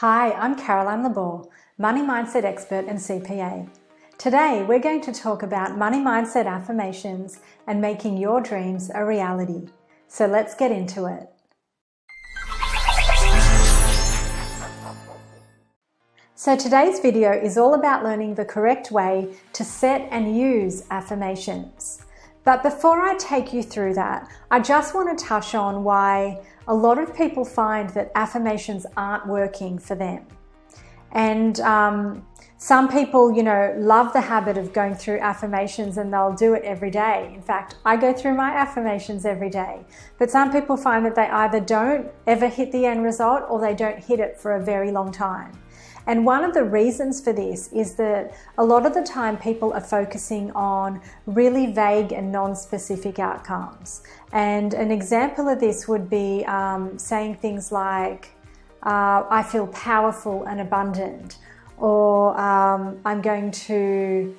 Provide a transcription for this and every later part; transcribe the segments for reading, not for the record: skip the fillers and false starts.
Hi, I'm Caroline Labor, money mindset expert and CPA. Today, we're going to talk about money mindset affirmations and making your dreams a reality. So let's get into it. So today's video is all about learning the correct way to set and use affirmations. But before I take you through that, I just want to touch on why a lot of people find that affirmations aren't working for them. And some people, love the habit of going through affirmations and they'll do it every day. In fact, I go through my affirmations every day. But some people find that they either don't ever hit the end result or they don't hit it for a very long time. And one of the reasons for this is that a lot of the time people are focusing on really vague and non-specific outcomes. And an example of this would be saying things like, I feel powerful and abundant, or I'm going to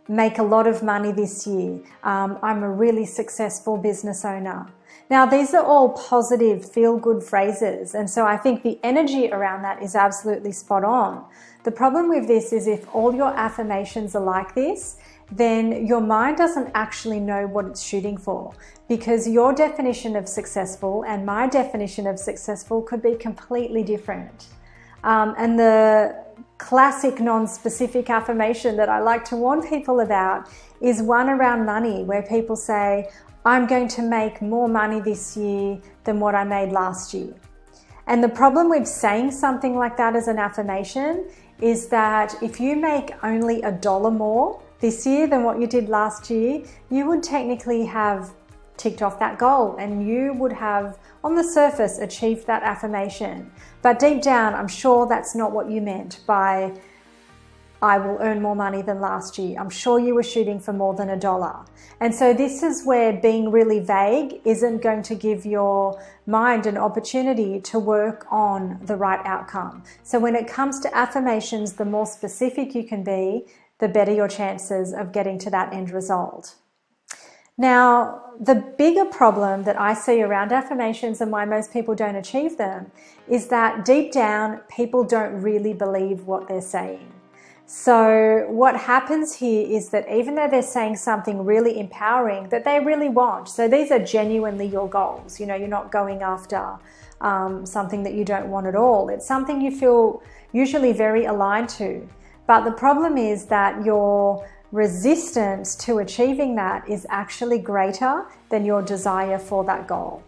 make a lot of money this year. I'm a really successful business owner. Now, these are all positive, feel-good phrases, and so I think the energy around that is absolutely spot on. The problem with this is if all your affirmations are like this, then your mind doesn't actually know what it's shooting for, because your definition of successful and my definition of successful could be completely different. And the classic non-specific affirmation that I like to warn people about is one around money, where people say, I'm going to make more money this year than what I made last year. And the problem with saying something like that as an affirmation is that if you make only $1 more this year than what you did last year, you would technically have ticked off that goal and you would have, on the surface, achieved that affirmation. But deep down, I'm sure that's not what you meant by I will earn more money than last year. I'm sure you were shooting for more than $1. And so this is where being really vague isn't going to give your mind an opportunity to work on the right outcome. So when it comes to affirmations, the more specific you can be, the better your chances of getting to that end result. Now, the bigger problem that I see around affirmations and why most people don't achieve them is that deep down, people don't really believe what they're saying. So what happens here is that even though they're saying something really empowering that they really want, so these are genuinely your goals, you're not going after something that you don't want at all. It's something you feel usually very aligned to. But the problem is that your resistance to achieving that is actually greater than your desire for that goal.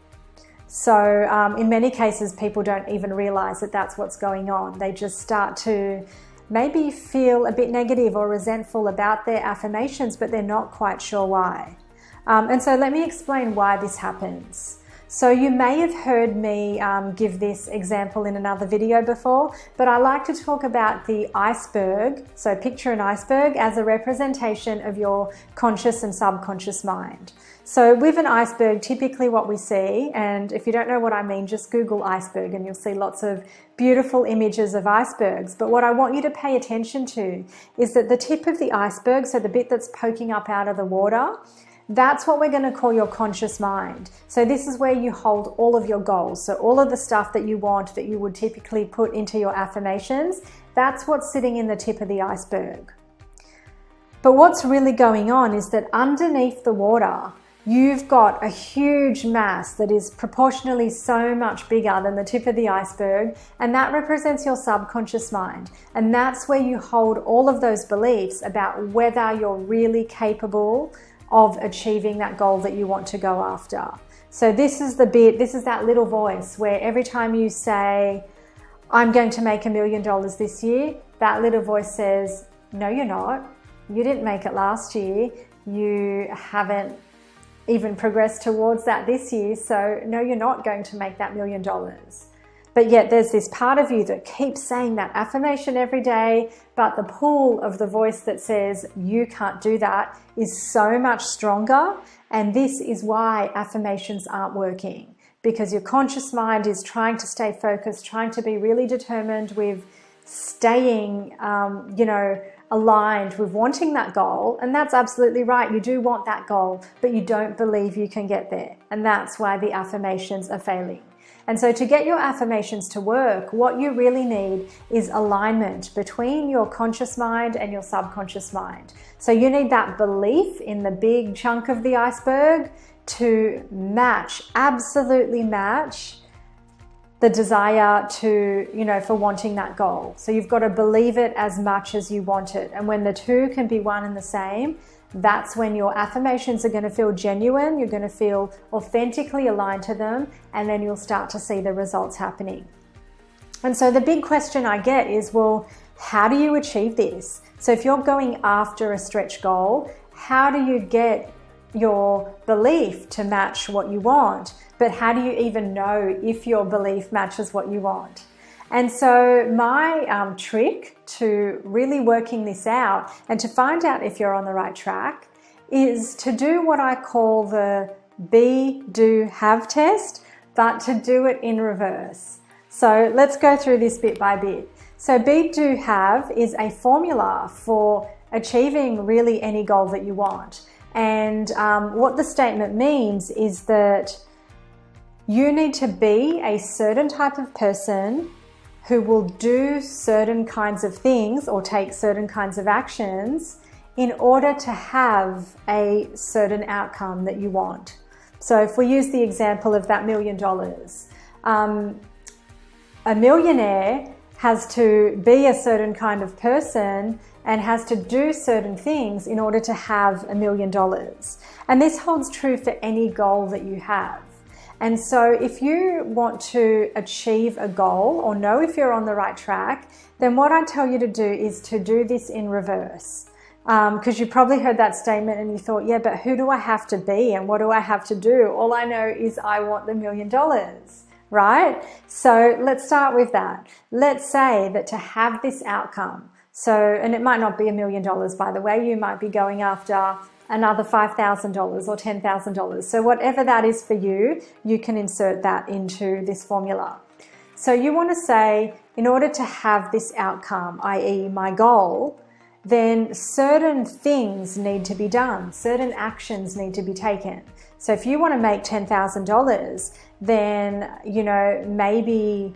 So in many cases, people don't even realize that that's what's going on. They just start to maybe feel a bit negative or resentful about their affirmations, but they're not quite sure why. And so let me explain why this happens. So you may have heard me give this example in another video before, but I like to talk about the iceberg. So picture an iceberg as a representation of your conscious and subconscious mind. So with an iceberg, typically what we see, and if you don't know what I mean, just Google iceberg and you'll see lots of beautiful images of icebergs. But what I want you to pay attention to is that the tip of the iceberg, so the bit that's poking up out of the water, that's what we're going to call your conscious mind. So this is where you hold all of your goals. So all of the stuff that you want that you would typically put into your affirmations, that's what's sitting in the tip of the iceberg. But what's really going on is that underneath the water, you've got a huge mass that is proportionally so much bigger than the tip of the iceberg, and that represents your subconscious mind. And that's where you hold all of those beliefs about whether you're really capable of achieving that goal that you want to go after. So this is that little voice where every time you say, I'm going to make $1 million this year, that little voice says, no, you're not. You didn't make it last year. You haven't even progressed towards that this year. So no, you're not going to make that $1 million. But yet there's this part of you that keeps saying that affirmation every day, but the pull of the voice that says you can't do that is so much stronger. And this is why affirmations aren't working, because your conscious mind is trying to stay focused, trying to be really determined with staying, aligned with wanting that goal. And that's absolutely right. You do want that goal, but you don't believe you can get there. And that's why the affirmations are failing. And so to get your affirmations to work, what you really need is alignment between your conscious mind and your subconscious mind. So you need that belief in the big chunk of the iceberg to match, absolutely match the desire to, for wanting that goal. So you've got to believe it as much as you want it. And when the two can be one and the same, that's when your affirmations are going to feel genuine. You're going to feel authentically aligned to them, and then you'll start to see the results happening. And so the big question I get is, well, how do you achieve this? So if you're going after a stretch goal, how do you get your belief to match what you want? But how do you even know if your belief matches what you want? And so my trick to really working this out and to find out if you're on the right track is to do what I call the be, do, have test, but to do it in reverse. So let's go through this bit by bit. So be, do, have is a formula for achieving really any goal that you want. And what the statement means is that you need to be a certain type of person who will do certain kinds of things or take certain kinds of actions in order to have a certain outcome that you want. So if we use the example of that $1 million, a millionaire has to be a certain kind of person and has to do certain things in order to have $1 million. And this holds true for any goal that you have. And so if you want to achieve a goal or know if you're on the right track, then what I tell you to do is to do this in reverse. Because you probably heard that statement and you thought, yeah, but who do I have to be and what do I have to do? All I know is I want the $1 million, right? So let's start with that. Let's say that to have this outcome, and it might not be $1 million, by the way, you might be going after another $5,000 or $10,000. So whatever that is for you, you can insert that into this formula. So you want to say, in order to have this outcome, i.e. my goal, then certain things need to be done, certain actions need to be taken. So if you want to make $10,000, then, maybe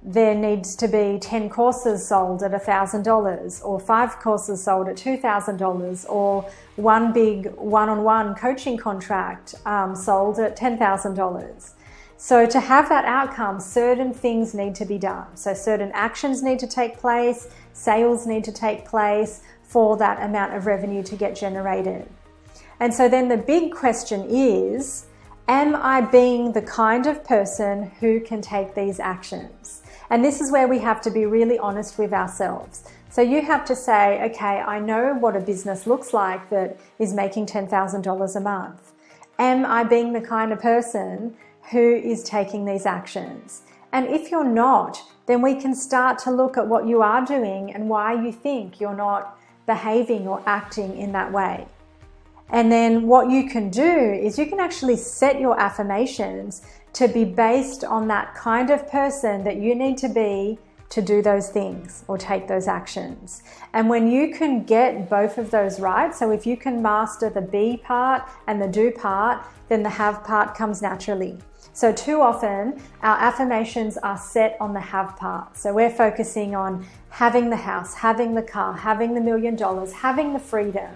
there needs to be 10 courses sold at $1,000 or 5 courses sold at $2,000 or one big one-on-one coaching contract sold at $10,000. So to have that outcome, certain things need to be done. So certain actions need to take place, sales need to take place for that amount of revenue to get generated. And so then the big question is, am I being the kind of person who can take these actions? And this is where we have to be really honest with ourselves. So you have to say, okay, I know what a business looks like that is making $10,000 a month. Am I being the kind of person who is taking these actions? And if you're not, then we can start to look at what you are doing and why you think you're not behaving or acting in that way. And then what you can do is you can actually set your affirmations to be based on that kind of person that you need to be to do those things or take those actions. And when you can get both of those right, so if you can master the be part and the do part, then the have part comes naturally. So too often our affirmations are set on the have part. So we're focusing on having the house, having the car, having the $1 million, having the freedom.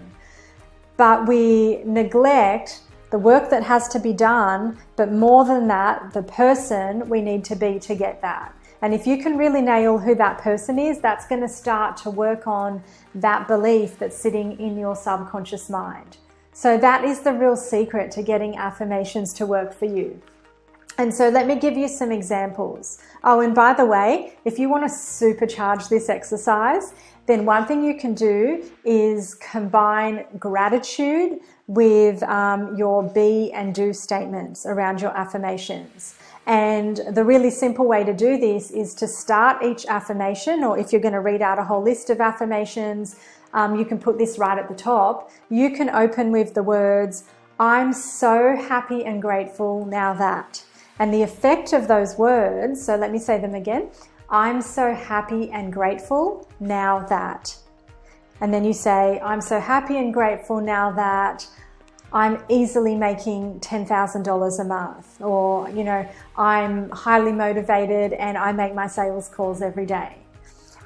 But we neglect the work that has to be done, but more than that, the person we need to be to get that. And if you can really nail who that person is, that's going to start to work on that belief that's sitting in your subconscious mind. So that is the real secret to getting affirmations to work for you. And so let me give you some examples. Oh, and by the way, if you want to supercharge this exercise, then one thing you can do is combine gratitude with your be and do statements around your affirmations. And the really simple way to do this is to start each affirmation, or if you're going to read out a whole list of affirmations, you can put this right at the top. You can open with the words, I'm so happy and grateful now that. And the effect of those words, so let me say them again. I'm so happy and grateful now that. And then you say, I'm so happy and grateful now that I'm easily making $10,000 a month, or, I'm highly motivated and I make my sales calls every day.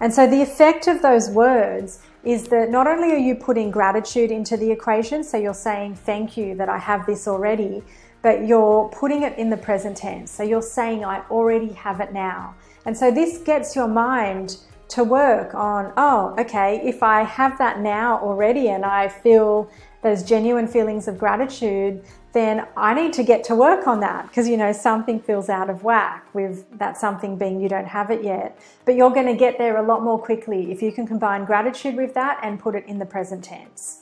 And so the effect of those words is that not only are you putting gratitude into the equation, so you're saying thank you that I have this already, but you're putting it in the present tense. So you're saying I already have it now. And so this gets your mind to work on, oh, okay, if I have that now already and I feel those genuine feelings of gratitude, then I need to get to work on that, because something feels out of whack with that something being you don't have it yet. But you're going to get there a lot more quickly if you can combine gratitude with that and put it in the present tense.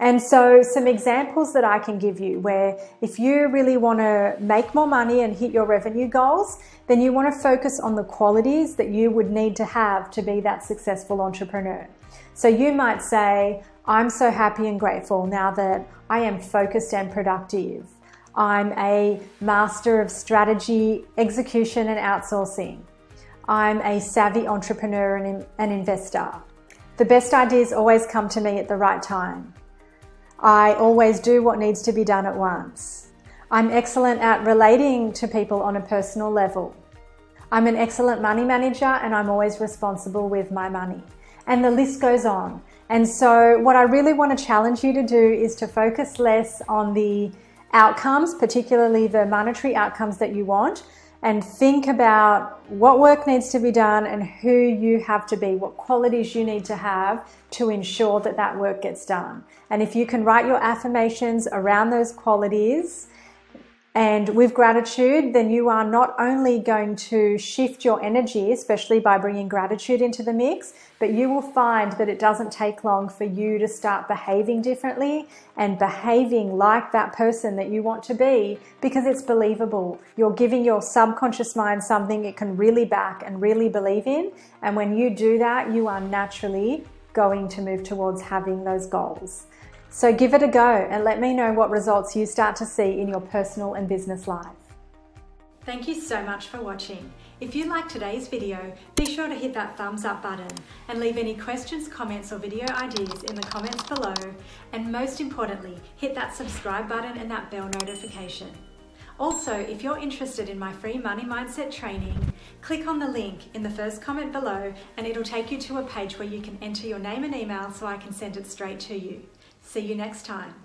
And so some examples that I can give you where if you really want to make more money and hit your revenue goals, then you want to focus on the qualities that you would need to have to be that successful entrepreneur. So you might say, I'm so happy and grateful now that I am focused and productive. I'm a master of strategy, execution, and outsourcing. I'm a savvy entrepreneur and an investor. The best ideas always come to me at the right time. I always do what needs to be done at once. I'm excellent at relating to people on a personal level. I'm an excellent money manager and I'm always responsible with my money. And the list goes on. And so what I really want to challenge you to do is to focus less on the outcomes, particularly the monetary outcomes that you want, and think about what work needs to be done and who you have to be, what qualities you need to have to ensure that that work gets done. And if you can write your affirmations around those qualities and with gratitude, then you are not only going to shift your energy, especially by bringing gratitude into the mix, but you will find that it doesn't take long for you to start behaving differently and behaving like that person that you want to be, because it's believable. You're giving your subconscious mind something it can really back and really believe in. And when you do that, you are naturally going to move towards having those goals. So give it a go and let me know what results you start to see in your personal and business life. Thank you so much for watching. If you liked today's video, be sure to hit that thumbs up button and leave any questions, comments, or video ideas in the comments below. And most importantly, hit that subscribe button and that bell notification. Also, if you're interested in my free money mindset training, click on the link in the first comment below and it'll take you to a page where you can enter your name and email so I can send it straight to you. See you next time.